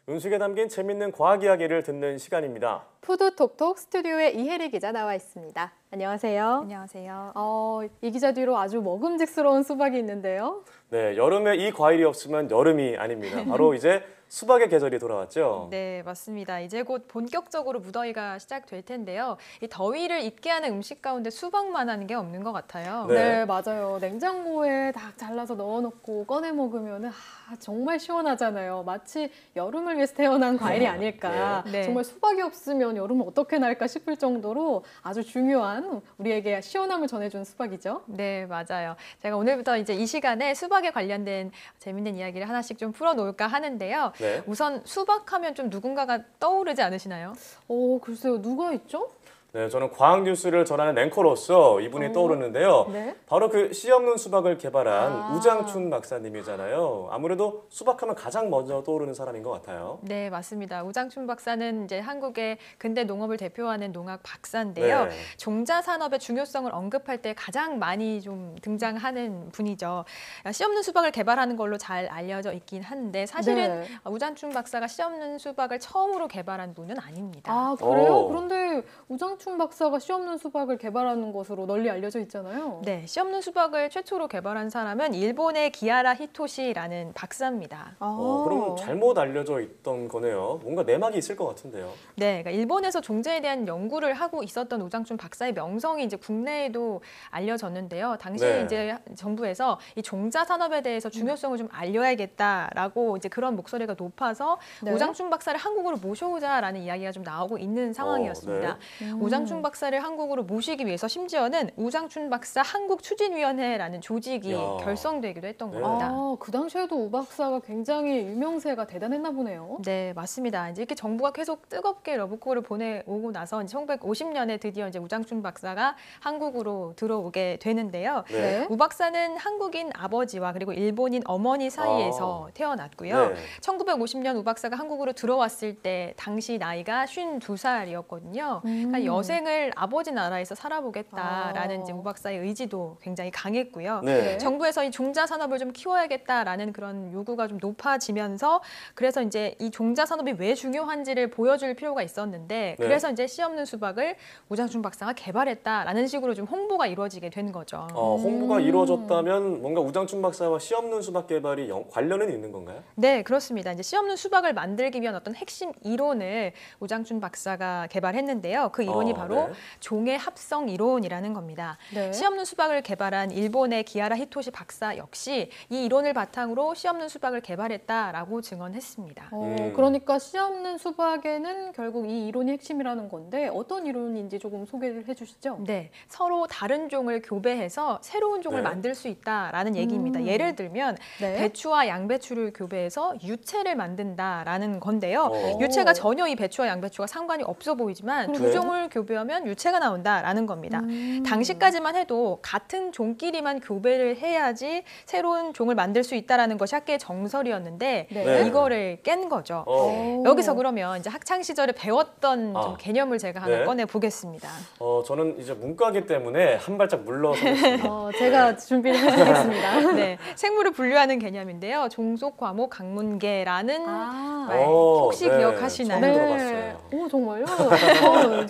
음식에 담긴 재밌는 과학 이야기를 듣는 시간입니다. 푸드톡톡 스튜디오에 이혜리 기자 나와 있습니다. 안녕하세요. 안녕하세요. 이 기자 뒤로 아주 먹음직스러운 수박이 있는데요. 네, 여름에 이 과일이 없으면 여름이 아닙니다. 바로 이제 수박의 계절이 돌아왔죠. 네, 맞습니다. 이제 곧 본격적으로 무더위가 시작될 텐데요. 이 더위를 잊게 하는 음식 가운데 수박만 하는 게 없는 것 같아요. 네, 맞아요. 냉장고에 딱 잘라서 넣어놓고 꺼내 먹으면 정말 시원하잖아요. 마치 여름을 위해서 태어난 과일이 아닐까. 네. 정말 수박이 없으면 여름은 어떻게 날까 싶을 정도로 아주 중요한 우리에게 시원함을 전해준 수박이죠. 네, 맞아요. 제가 오늘부터 이제 이 시간에 수박에 관련된 재밌는 이야기를 하나씩 좀 풀어놓을까 하는데요. 네. 우선 수박하면 좀 누군가가 떠오르지 않으시나요? 글쎄요. 누가 있죠? 네, 저는 과학 뉴스를 전하는 앵커로서 이분이 떠오르는데요. 네. 바로 그 씨 없는 수박을 개발한 우장춘 박사님이잖아요. 아무래도 수박하면 가장 먼저 떠오르는 사람인 것 같아요. 네, 맞습니다. 우장춘 박사는 이제 한국의 근대 농업을 대표하는 농학 박사인데요. 네. 종자 산업의 중요성을 언급할 때 가장 많이 좀 등장하는 분이죠. 씨 없는 수박을 개발하는 걸로 잘 알려져 있긴 한데 사실은 네. 우장춘 박사가 씨 없는 수박을 처음으로 개발한 분은 아닙니다. 아, 그래요? 오. 그런데 우장춘 박사가 씨 없는 수박을 개발하는 것으로 널리 알려져 있잖아요. 네, 씨 없는 수박을 최초로 개발한 사람은 일본의 기하라 히토시라는 박사입니다. 그럼 잘못 알려져 있던 거네요. 뭔가 내막이 있을 것 같은데요. 네, 그러니까 일본에서 종자에 대한 연구를 하고 있었던 우장춘 박사의 명성이 이제 국내에도 알려졌는데요. 당시에 네. 이제 정부에서 이 종자 산업에 대해서 중요성을 좀 알려야겠다라고 이제 그런 목소리가 높아서 네. 우장춘 박사를 한국으로 모셔오자라는 이야기가 좀 나오고 있는 상황이었습니다. 우장춘 박사를 한국으로 모시기 위해서 심지어는 우장춘 박사 한국추진위원회라는 조직이 야. 결성되기도 했던 네. 겁니다. 그 당시에도 우 박사가 굉장히 유명세가 대단했나 보네요. 네, 맞습니다. 이제 이렇게 정부가 계속 뜨겁게 러브콜을 보내오고 나서 1950년에 드디어 이제 우장춘 박사가 한국으로 들어오게 되는데요. 네. 우 박사는 한국인 아버지와 그리고 일본인 어머니 사이에서 태어났고요. 네. 1950년 우 박사가 한국으로 들어왔을 때 당시 나이가 52살이었거든요. 그러니까 여생을 아버지 나라에서 살아보겠다라는 이제 우 박사의 의지도 굉장히 강했고요. 네. 정부에서 이 종자 산업을 좀 키워야겠다라는 그런 요구가 좀 높아지면서 그래서 이제 이 종자 산업이 왜 중요한지를 보여줄 필요가 있었는데 네. 그래서 이제 씨 없는 수박을 우장춘 박사가 개발했다라는 식으로 좀 홍보가 이루어지게 된 거죠. 홍보가 이루어졌다면 뭔가 우장춘 박사와 씨 없는 수박 개발이 관련은 있는 건가요? 네, 그렇습니다. 이제 씨 없는 수박을 만들기 위한 어떤 핵심 이론을 우장춘 박사가 개발했는데요. 그 이론이 바로 네. 종의 합성 이론이라는 겁니다. 네. 씨 없는 수박을 개발한 일본의 기하라 히토시 박사 역시 이 이론을 바탕으로 씨 없는 수박을 개발했다라고 증언했습니다. 그러니까 씨 없는 수박에는 결국 이 이론이 핵심이라는 건데 어떤 이론인지 조금 소개를 해주시죠. 네, 서로 다른 종을 교배해서 새로운 종을 네. 만들 수 있다라는 얘기입니다. 예를 들면 네. 배추와 양배추를 교배해서 유채를 만든다라는 건데요. 어. 유채가 전혀 이 배추와 양배추가 상관이 없어 보이지만 두 네. 종을 교배하면 유채가 나온다라는 겁니다. 당시까지만 해도 같은 종끼리만 교배를 해야지 새로운 종을 만들 수 있다라는 것이 학계의 정설이었는데 네. 이거를 깬 거죠. 여기서 그러면 이제 학창 시절에 배웠던 좀 개념을 제가 하나 네. 꺼내 보겠습니다. 저는 이제 문과기 때문에 한 발짝 물러서겠습니다. 제가 준비를 해드리겠습니다. 네, 생물을 분류하는 개념인데요. 종속, 과목, 강문계라는 말 혹시 네. 기억하시나요? 처음 들어봤어요. 정말요?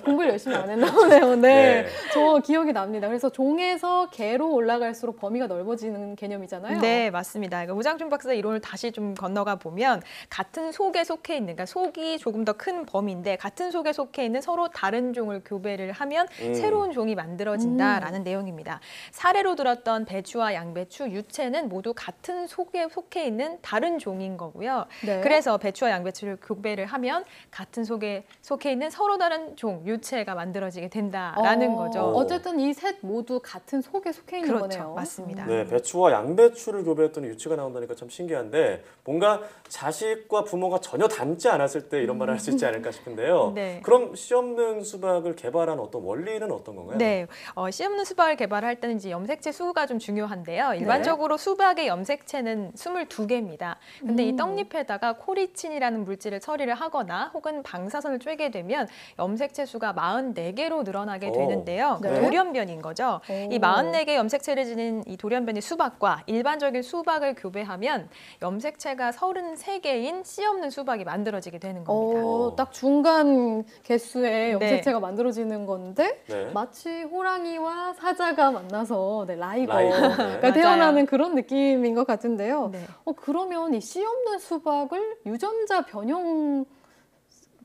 공부를 열심히 안 했나 보네요. 네. 네. 저 기억이 납니다. 그래서 종에서 개로 올라갈수록 범위가 넓어지는 개념이잖아요. 네, 맞습니다. 그러니까 우장춘 박사의 이론을 다시 좀 건너가 보면 같은 속에 속해 있는, 그러니까 속이 조금 더 큰 범위인데 같은 속에 속해 있는 서로 다른 종을 교배를 하면 새로운 종이 만들어진다라는 내용입니다. 사례로 들었던 배추와 양배추, 유채는 모두 같은 속에 속해 있는 다른 종인 거고요. 네. 그래서 배추와 양배추를 교배를 하면 같은 속에 속해 있는 서로 다른 종, 유채가 만들어지게 된다라는 거죠. 어쨌든 이 셋 모두 같은 속에 속해 있는 그렇죠, 거네요. 맞습니다. 네, 배추와 양배추를 교배했더니 유치가 나온다니까 참 신기한데 뭔가 자식과 부모가 전혀 닮지 않았을 때 이런 말을 할 수 있지 않을까 싶은데요. 네. 그럼 씨 없는 수박을 개발한 어떤 원리는 어떤 건가요? 네, 씨 없는 수박을 개발할 때는 이제 염색체 수가 좀 중요한데요. 일반적으로 수박의 염색체는 22개입니다. 근데 이 떡잎에다가 코리친이라는 물질을 처리를 하거나 혹은 방사선을 쬐게 되면 염색체 수가 44개로 늘어나게 오. 되는데요. 네. 돌연변인 거죠. 이 오. 44개 염색체를 지닌 이 돌연변이 수박과 일반적인 수박을 교배하면 염색체가 33개인 씨 없는 수박이 만들어지게 되는 겁니다. 딱 중간 개수의 네. 염색체가 만들어지는 건데 네. 마치 호랑이와 사자가 만나서 라이거가 라이거, 네. 태어나는 그런 느낌인 것 같은데요. 네. 그러면 이 씨 없는 수박을 유전자 변형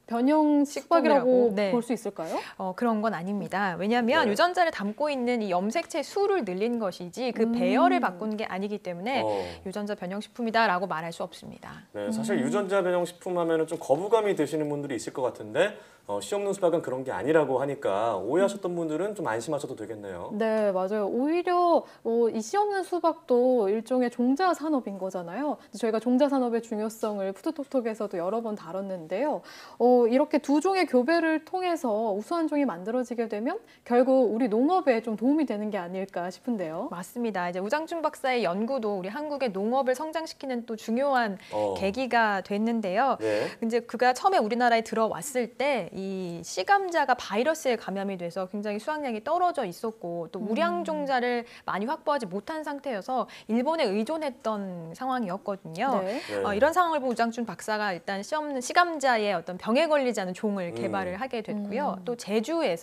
수박이라고 식품이라고, 네. 볼 수 있을까요? 그런 건 아닙니다. 왜냐하면 네. 유전자를 담고 있는 이 염색체 수를 늘린 것이지 그 배열을 바꾼 게 아니기 때문에 유전자 변형식품이다라고 말할 수 없습니다. 네, 사실 유전자 변형 식품 하면은 좀 거부감이 드시는 분들이 있을 것 같은데 씨 없는 수박은 그런 게 아니라고 하니까 오해하셨던 분들은 좀 안심하셔도 되겠네요. 네, 맞아요. 오히려 이 씨 없는 수박도 일종의 종자 산업인 거잖아요. 저희가 종자 산업의 중요성을 푸드톡톡에서도 여러 번 다뤘는데요. 이렇게 두 종의 교배를 통해서 우수한 종이 만들어지게 되면 결국 우리 농업에 좀 도움이 되는 게 아닐까 싶은데요. 맞습니다. 이제 우장춘 박사의 연구도 우리 한국의 농업을 성장시키는 또 중요한 계기가 됐는데요. 네. 이제 그가 처음에 우리나라에 들어왔을 때 이 씨감자가 바이러스에 감염이 돼서 굉장히 수확량이 떨어져 있었고 또 우량종자를 많이 확보하지 못한 상태여서 일본에 의존했던 상황이었거든요. 네. 네. 이런 상황을 본 우장춘 박사가 일단 씨 없는 씨감자의 어떤 병에 걸리지 않은 종을 개발을 하게 됐고요. 또 제주의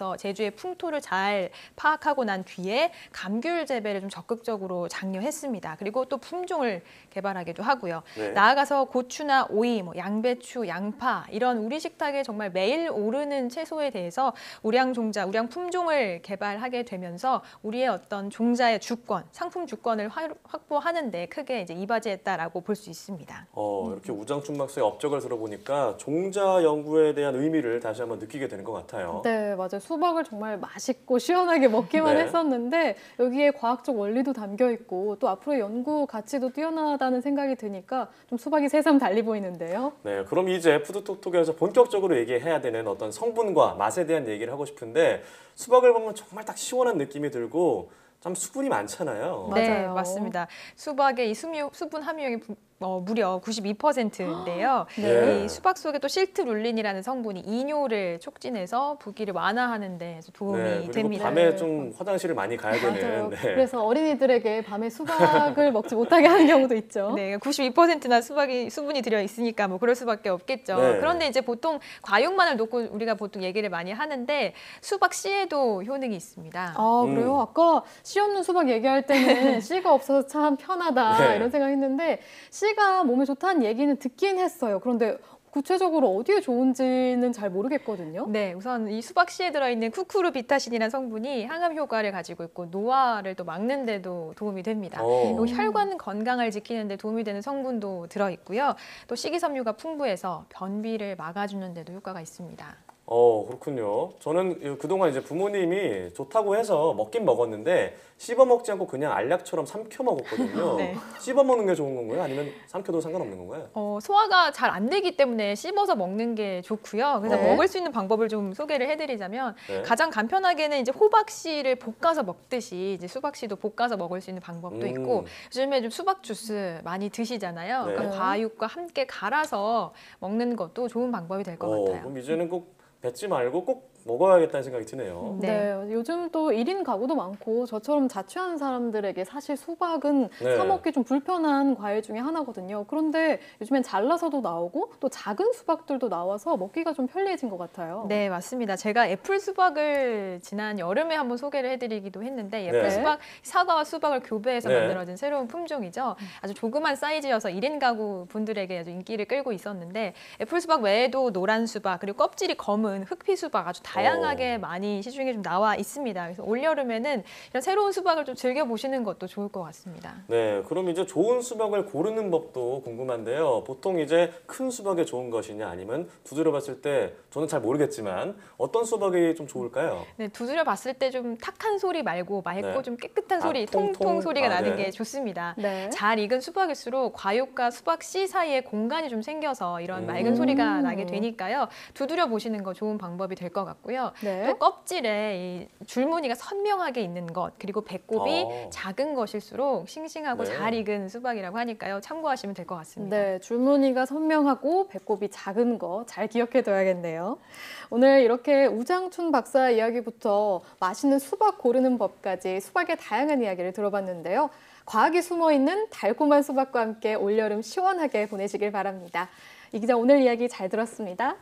풍토를 잘 파악하고 난 뒤에 감귤 재배를 좀 적극적으로 장려했습니다. 그리고 또 품종을 개발하기도 하고요. 네. 나아가서 고추나 오이, 양배추, 양파 이런 우리 식탁에 정말 매일 오르는 채소에 대해서 우량 품종을 개발하게 되면서 우리의 어떤 종자의 주권, 상품 주권을 확보하는 데 크게 이제 이바지했다라고 볼 수 있습니다. 이렇게 우장춘 박사의 업적을 들어보니까 종자 연구에 대한 의미를 다시 한번 느끼게 되는 것 같아요. 네, 맞아요. 수박을 정말 맛있고 시원하게 먹기만 네. 했었는데 여기에 과학적 원리도 담겨 있고 또 앞으로의 연구 가치도 뛰어나다는 생각이 드니까 좀 수박이 새삼 달리 보이는데요. 네, 그럼 이제 푸드톡톡에서 본격적으로 얘기해야 되는 어떤 성분과 맛에 대한 얘기를 하고 싶은데 수박을 보면 정말 딱 시원한 느낌이 들고 참 수분이 많잖아요. 맞아요. 네, 맞습니다. 수박의 이 수분 함유량이 무려 92%인데요. 네. 이 수박 속에 또 실트룰린이라는 성분이 이뇨를 촉진해서 부기를 완화하는 데 도움이 네, 그리고 됩니다. 밤에 좀 화장실을 많이 가야 맞아요. 되는. 네. 그래서 어린이들에게 밤에 수박을 먹지 못하게 하는 경우도 있죠. 네, 92%나 수분이 들어 있으니까 그럴 수밖에 없겠죠. 네. 그런데 이제 보통 과육만을 놓고 우리가 보통 얘기를 많이 하는데 수박 씨에도 효능이 있습니다. 그래요? 아까 씨 없는 수박 얘기할 때는 씨가 없어서 참 편하다 네. 이런 생각했는데 씨가 몸에 좋다는 얘기는 듣긴 했어요. 그런데 구체적으로 어디에 좋은지는 잘 모르겠거든요. 네, 우선 이 수박 씨에 들어있는 쿠쿠르비타신이라는 성분이 항암 효과를 가지고 있고 노화를 또 막는 데도 도움이 됩니다. 그리고 혈관 건강을 지키는 데 도움이 되는 성분도 들어있고요. 또 식이섬유가 풍부해서 변비를 막아주는 데도 효과가 있습니다. 그렇군요. 저는 그동안 이제 부모님이 좋다고 해서 먹긴 먹었는데 씹어 먹지 않고 그냥 알약처럼 삼켜 먹었거든요. 네. 씹어 먹는 게 좋은 건가요? 아니면 삼켜도 상관없는 건가요? 소화가 잘 안 되기 때문에 씹어서 먹는 게 좋고요. 그래서 네. 먹을 수 있는 방법을 좀 소개를 해드리자면 네. 가장 간편하게는 이제 호박씨를 볶아서 먹듯이 이제 수박씨도 볶아서 먹을 수 있는 방법도 있고 요즘에 좀 수박 주스 많이 드시잖아요. 네. 그러니까 과육과 함께 갈아서 먹는 것도 좋은 방법이 될 것 같아요. 그럼 이제는 꼭 뱉지 말고 꼭 먹어야겠다는 생각이 드네요. 네. 요즘 또 1인 가구도 많고 저처럼 자취하는 사람들에게 사실 수박은 네. 사 먹기 좀 불편한 과일 중에 하나거든요. 그런데 요즘엔 잘라서도 나오고 또 작은 수박들도 나와서 먹기가 좀 편리해진 것 같아요. 네, 맞습니다. 제가 애플 수박을 지난 여름에 한번 소개를 해드리기도 했는데 애플 네. 수박, 사과와 수박을 교배해서 네. 만들어진 새로운 품종이죠. 아주 조그만 사이즈여서 1인 가구 분들에게 아주 인기를 끌고 있었는데 애플 수박 외에도 노란 수박 그리고 껍질이 검은 흑피 수박 아주 다양하게 많이 시중에 좀 나와 있습니다. 그래서 올여름에는 이런 새로운 수박을 좀 즐겨보시는 것도 좋을 것 같습니다. 네, 그럼 이제 좋은 수박을 고르는 법도 궁금한데요. 보통 이제 큰 수박이 좋은 것이냐 아니면 두드려 봤을 때 저는 잘 모르겠지만 어떤 수박이 좀 좋을까요? 네, 두드려 봤을 때 좀 탁한 소리 말고 맑고 네. 좀 깨끗한 소리, 통통. 통통 소리가 나는 네. 게 좋습니다. 네. 잘 익은 수박일수록 과육과 수박 씨 사이에 공간이 좀 생겨서 이런 맑은 소리가 나게 되니까요. 두드려 보시는 거 좋은 방법이 될 것 같고요. 같고요. 네. 또 껍질에 이 줄무늬가 선명하게 있는 것, 그리고 배꼽이 작은 것일수록 싱싱하고 네. 잘 익은 수박이라고 하니까요. 참고하시면 될 것 같습니다. 네, 줄무늬가 선명하고 배꼽이 작은 거 잘 기억해둬야겠네요. 오늘 이렇게 우장춘 박사 이야기부터 맛있는 수박 고르는 법까지 수박의 다양한 이야기를 들어봤는데요. 과학이 숨어있는 달콤한 수박과 함께 올여름 시원하게 보내시길 바랍니다. 이 기자 오늘 이야기 잘 들었습니다.